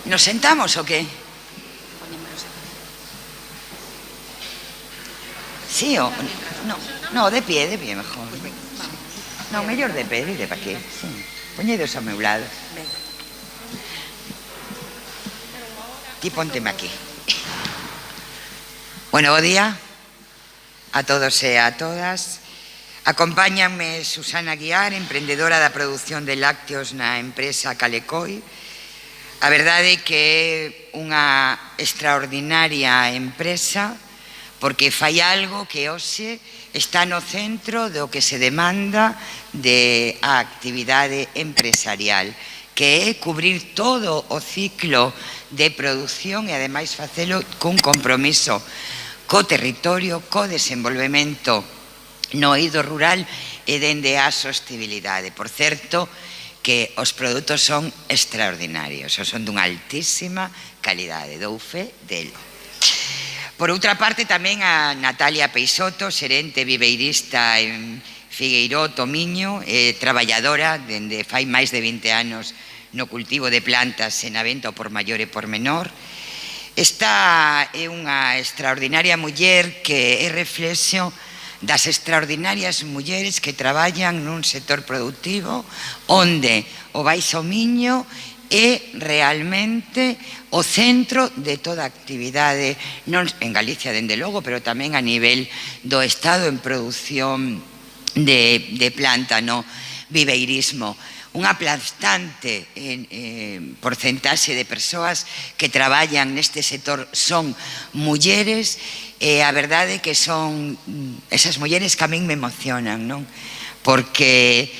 Nos sentamos o qué? Sí, o... No, de pie mejor. No, mellor de pé, de pa qué. Sí. Poñedos ao meu lado. Ti pónteme aquí. Bueno, bo día a todos e a todas. Acompáñanme Susana Guiar, emprendedora da produción de lácteos na empresa Calecoi. A verdade é que é unha extraordinaria empresa porque fai algo que hoxe está no centro do que se demanda de a actividade empresarial, que é cubrir todo o ciclo de produción e ademais facelo cun compromiso co territorio, co desenvolvemento no eido rural e dende a sostibilidade. Por certo, que os produtos son extraordinarios, son dunha altísima calidade, dou fe delo. Por outra parte, tamén a Natalia Peixoto, xerente viveirista en Figueiró, Tomiño, traballadora dende fai máis de 20 anos no cultivo de plantas en Avento por maior e por menor. Esta é unha extraordinaria muller que é reflexo das extraordinarias mulleres que traballan nun sector productivo onde o Baixo Miño é realmente o centro de toda a actividade, non en Galicia, dende logo, pero tamén a nivel do Estado en produción de planta, no viveirismo. Unha aplastante porcentaxe de persoas que traballan neste sector son mulleres e a verdade é que son esas mulleres que a min me emocionan, non? Porque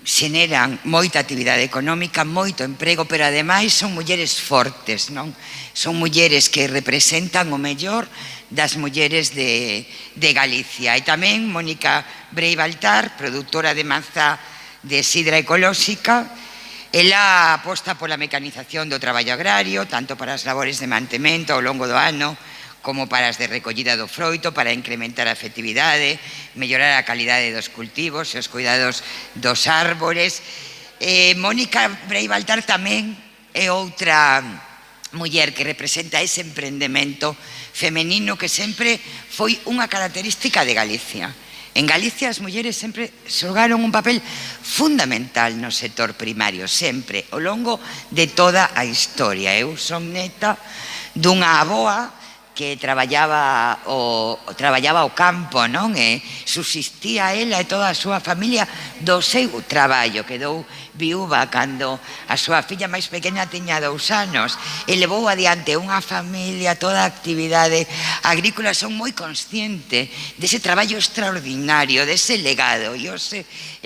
xeneran moita actividade económica, moito emprego, pero ademais son mulleres fortes, non? Son mulleres que representan o mellor das mulleres de Galicia. E tamén Mónica Breibaltar, produtora de maza de sidra ecolóxica. Ela aposta pola mecanización do traballo agrario, tanto para as labores de mantemento ao longo do ano, como para as de recollida do froito, para incrementar a efectividade, mellorar a calidade dos cultivos e os cuidados dos árbores. Mónica Breibaltar tamén é outra muller que representa ese emprendemento femenino que sempre foi unha característica de Galicia. En Galicia as mulleres sempre xogaron un papel fundamental no sector primario, sempre, ao longo de toda a historia. Eu son neta dunha avoa que traballaba o campo, non? E subsistía ela e toda a súa familia do seu traballo. Quedou viúva cando a súa filla máis pequena tiña 2 anos e levou adiante unha familia, toda a actividade agrícola. Son moi consciente dese traballo extraordinario, dese legado. E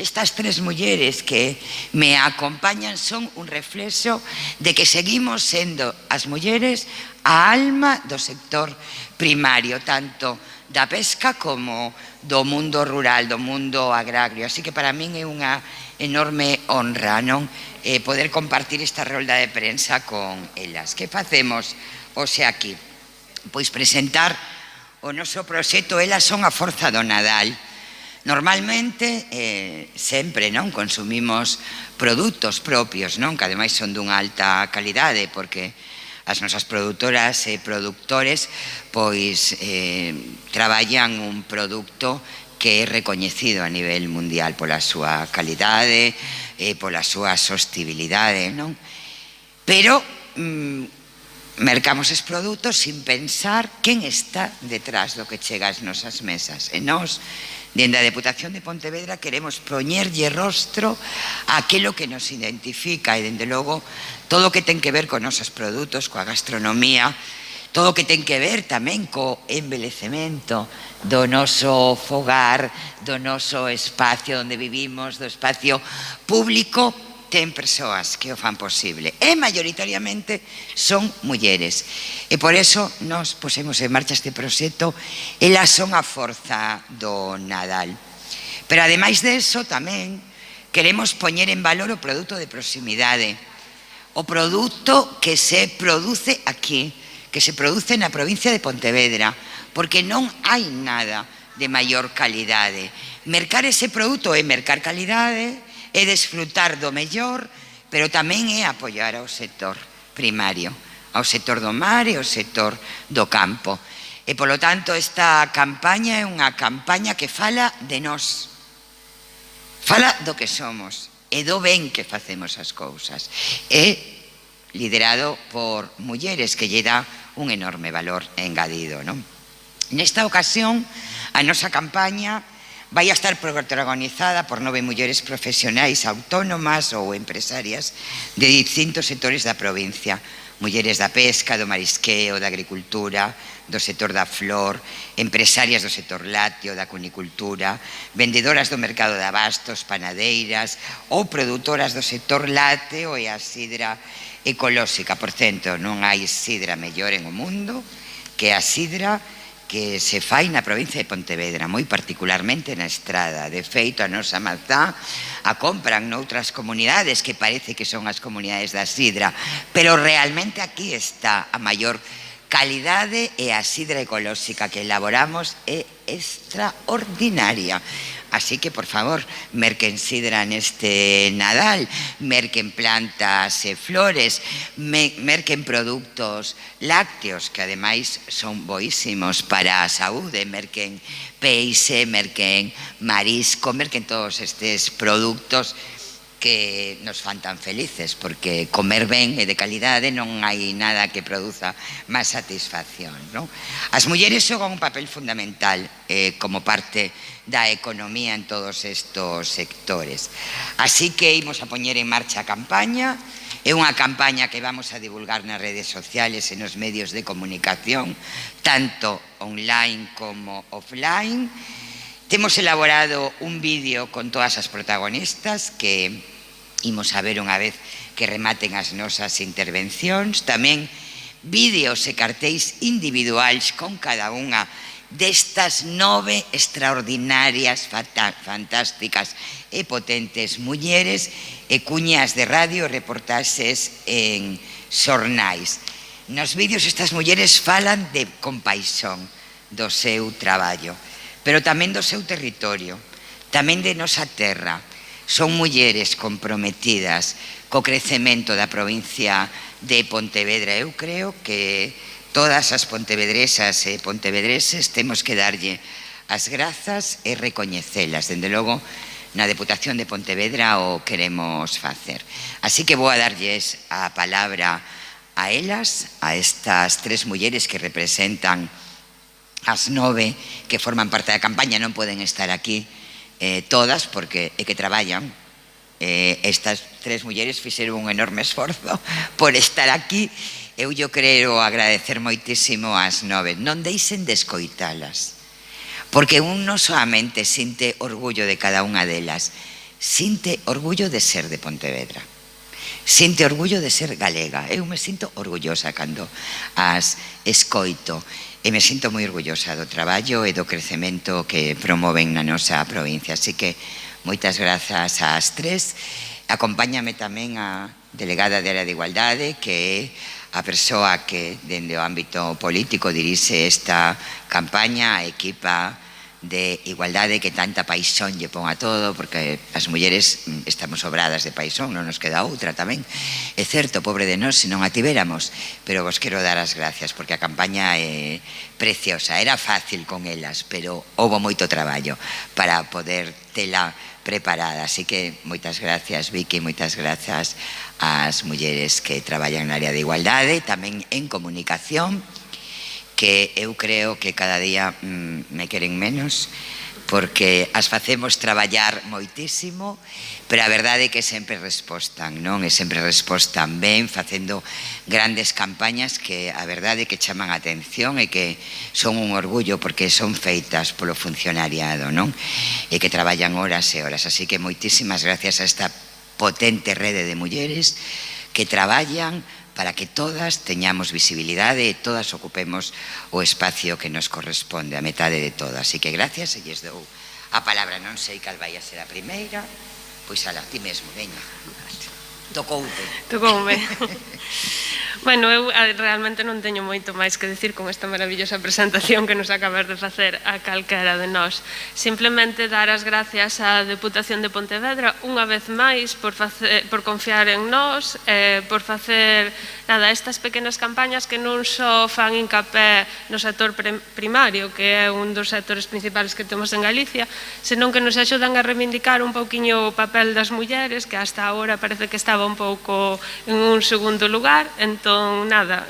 estas 3 mulleres que me acompañan son un reflexo de que seguimos sendo as mulleres a alma do sector primario, tanto da pesca como do mundo rural, do mundo agrario. Así que para min é unha enorme honra, non? Poder compartir esta rolda de prensa con elas. Que facemos hoxe aquí? Pois presentar o noso proxecto Elas son a forza do Nadal. Normalmente, sempre, non? Consumimos produtos propios, non? Que ademais son dunha alta calidade, porque as nosas produtoras e produtores pois traballan un produto que é recoñecido a nivel mundial pola súa calidade e pola súa sostibilidade, non? Pero mercamos os produtos sin pensar quen está detrás do que chega ás nosas mesas. E nós, dende a Deputación de Pontevedra, queremos poñerlle rostro a aquilo que nos identifica e, dende logo, todo o que ten que ver con nosos produtos, coa gastronomía, todo o que ten que ver tamén co embelecemento do noso fogar, do noso espacio onde vivimos, do espacio público, ten persoas que o fan posible. E maioritariamente son mulleres. E por eso nos pusemos en marcha este proxecto. Elas son a forza do Nadal. Pero ademais deso tamén queremos poñer en valor o produto de proximidade. O produto que se produce aquí, que se produce na provincia de Pontevedra, porque non hai nada de maior calidade. Mercar ese produto é mercar calidade, é desfrutar do mellor, pero tamén é apoiar ao sector. primario, ao sector do mar e ao sector do campo. E, polo tanto, esta campaña é unha campaña que fala de nós, fala do que somos e do ben que facemos as cousas. É liderado por mulleres, que lle dá un enorme valor engadido, non? Nesta ocasión, a nosa campaña vai a estar protagonizada por 9 mulleres profesionais autónomas ou empresarias de distintos sectores da provincia. Mulleres da pesca, do marisqueo, da agricultura, do sector da flor, empresarias do sector lácteo, da cunicultura, vendedoras do mercado de abastos, panadeiras ou produtoras do sector lácteo e a sidra ecolóxica. Por certo, non hai sidra mellor en o mundo que a sidra que se fai na provincia de Pontevedra, moi particularmente na Estrada. De feito, a nosa mazá a compran noutras comunidades que parece que son as comunidades da sidra, pero realmente aquí está a maior calidade, e a sidra ecolóxica que elaboramos é extraordinaria. Así que, por favor, merquen sidra neste Nadal, merquen plantas e flores, merquen produtos lácteos, que ademais son boísimos para a saúde, merquen peixe, merquen marisco, merquen todos estes produtos que nos fan tan felices, porque comer ben e de calidade non hai nada que produza máis satisfacción, non? As mulleres xogan un papel fundamental como parte da economía en todos estos sectores. Así que imos a poñer en marcha a campaña. É unha campaña que vamos a divulgar nas redes sociales e nos medios de comunicación, tanto online como offline. Temos elaborado un vídeo con todas as protagonistas que imos a ver unha vez que rematen as nosas intervencións. Tamén vídeos e cartéis individuais con cada unha destas 9 extraordinarias, fantásticas e potentes mulleres, e cuñas de radio, reportaxes en xornais. Nos vídeos estas mulleres falan de compaixón do seu traballo, pero tamén do seu territorio, tamén de nosa terra. Son mulleres comprometidas co crecemento da provincia de Pontevedra. Eu creo que todas as pontevedresas e pontevedreses temos que darlle as grazas e recoñecelas. Dende logo, na Deputación de Pontevedra o queremos facer. Así que vou a darlles a palabra a elas, a estas 3 mulleres que representan as 9 que forman parte da campaña. Non poden estar aquí todas porque é que traballan. Estas 3 mulleres fixeron un enorme esforzo por estar aquí. Eu quero agradecer moitísimo ás 9. Non deixen de escoitalas, porque un non solamente sinte orgullo de cada unha delas, sinte orgullo de ser de Pontevedra, sinte orgullo de ser galega. Eu me sinto orgullosa cando as escoito, e me sinto moi orgullosa do traballo e do crecemento que promoven na nosa provincia. Así que moitas grazas ás 3. Acompáñame tamén a delegada de Área de Igualdade, que é a persoa que dende o ámbito político dirixe esta campaña, a equipa de igualdade que tanta paixón lle pon a todo, porque as mulleres estamos sobradas de paixón, non nos queda outra tamén. É certo, pobre de nós se non a tivéramos, pero vos quero dar as gracias, porque a campaña é preciosa. Era fácil con elas, pero houbo moito traballo para poder tela preparada. Así que moitas gracias, Vicky, moitas grazas ás mulleres que traballan na área de igualdade, tamén en comunicación, que eu creo que cada día me queren menos, porque as facemos traballar moitísimo, pero a verdade é que sempre respostan, non? E sempre respostan ben, facendo grandes campañas que a verdade é que chaman a atención e que son un orgullo, porque son feitas polo funcionariado, non? E que traballan horas e horas. Así que moitísimas gracias a esta potente rede de mulleres que traballan para que todas teñamos visibilidade e todas ocupemos o espacio que nos corresponde, a metade de todas. Así que gracias, e lles dou a palabra. Non sei cal vai a ser a primeira, pois ala, ti mesmo, veña. Tocoume. Bueno, eu realmente non teño moito máis que decir con esta maravillosa presentación que nos acabas de facer a calquera de nós. Simplemente dar as gracias á Deputación de Pontevedra unha vez máis por confiar en nós, por facer estas pequenas campañas que non só fan hincapé no sector primario, que é un dos sectores principales que temos en Galicia, senón que nos axudan a reivindicar un pouquiño o papel das mulleres, que hasta agora parece que estaba un pouco en un segundo lugar. Entón, nada,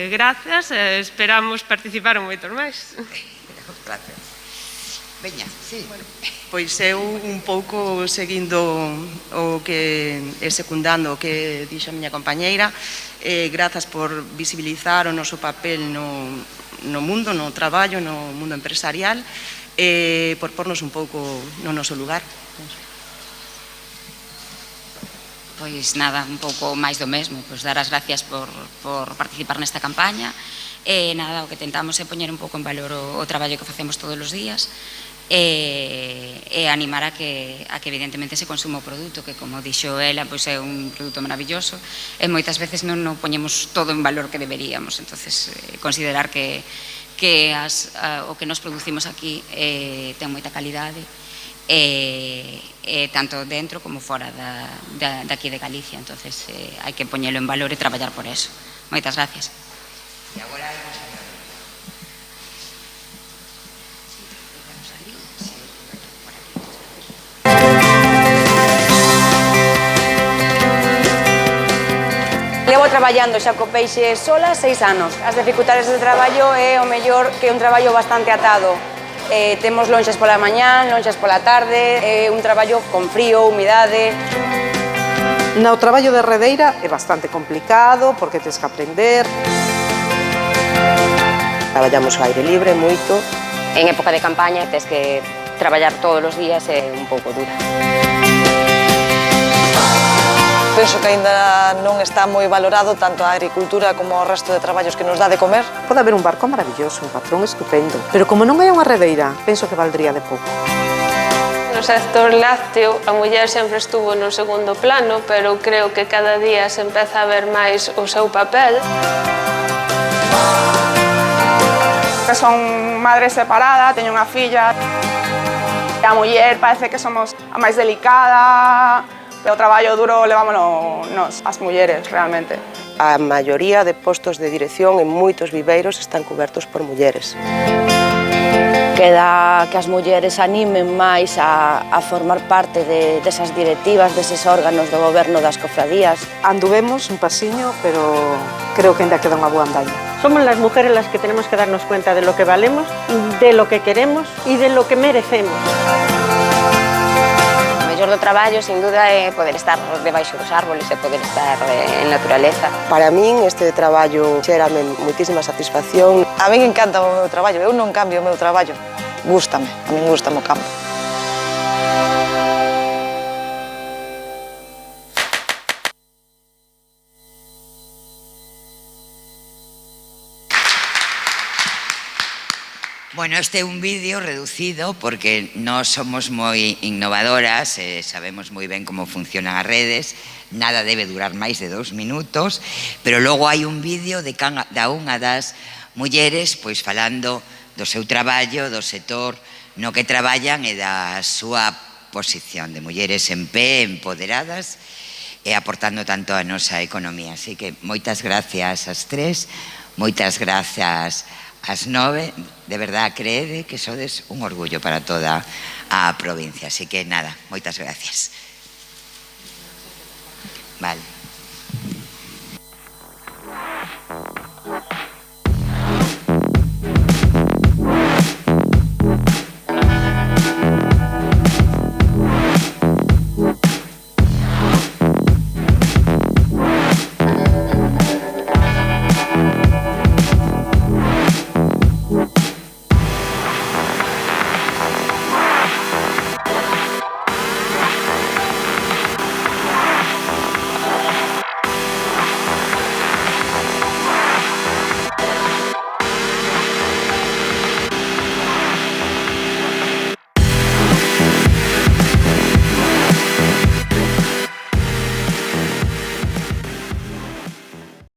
gracias, esperamos participar en moitos máis. Gracias. Veña, sí. Pois eu un pouco seguindo o que secundando o que dixo a miña compañeira, grazas por visibilizar o noso papel no mundo, no traballo, no mundo empresarial, por pornos un pouco no noso lugar. Pois nada, un pouco máis do mesmo, pois dar as gracias por participar nesta campaña, e nada, o que tentamos é poñer un pouco en valor o traballo que facemos todos os días, e animar a que evidentemente se consuma o produto, que como dixo ela, pois é un produto maravilloso, e moitas veces non poñemos todo en valor que deberíamos. Entonces considerar que o que nos producimos aquí ten moita calidade, tanto dentro como fora de aquí de Galicia. Entonces hai que poñelo en valor e traballar por eso. Moitas gracias. E agora Levo traballando xa co peixe sola 6 anos. As dificultades de traballo é o mellor que é un traballo bastante atado. Temos lonxas pola mañá, lonxas pola tarde, é un traballo con frío, humidade. No traballo de redeira é bastante complicado porque tens que aprender. Traballamos ao aire libre moito. En época de campaña tens que traballar todos os días, é un pouco dura. Penso que aínda non está moi valorado tanto a agricultura como o resto de traballos que nos dá de comer. Pode haber un barco maravilloso, un patrón estupendo, pero como non hai unha redeira, penso que valdría de pouco. No sector lácteo, a muller sempre estuvo no segundo plano, pero creo que cada día se empeza a ver máis o seu papel. Que son madre separada, teño unha filla. A muller parece que somos a máis delicada. O traballo duro levámonos as mulleres, realmente. A maioría de postos de dirección en moitos viveiros están cobertos por mulleres. Queda que as mulleres animen máis a formar parte desas directivas, deses órganos do goberno das cofradías. Anduvemos un pasiño, pero creo que ainda queda unha boa andaña. Somos las mujeres las que tenemos que darnos cuenta de lo que valemos, de lo que queremos y de lo que merecemos. O mellor do traballo, sin duda, é poder estar debaixo dos árboles e poder estar en naturaleza. Para min este traballo xérame moitísima satisfacción. A min encanta o meu traballo, eu non cambio o meu traballo. Gústame, a min gústame o campo. Bueno, este é un vídeo reducido porque nós somos moi innovadoras, sabemos moi ben como funcionan as redes, nada debe durar máis de 2 minutos, pero logo hai un vídeo de cada unha das mulleres pois falando do seu traballo, do sector no que traballan e da súa posición de mulleres en pé, empoderadas e aportando tanto a nosa economía. Así que moitas gracias ás tres, moitas gracias ás 9, de verdad creede que sodes un orgullo para toda a provincia, así que nada, moitas gracias. Vale.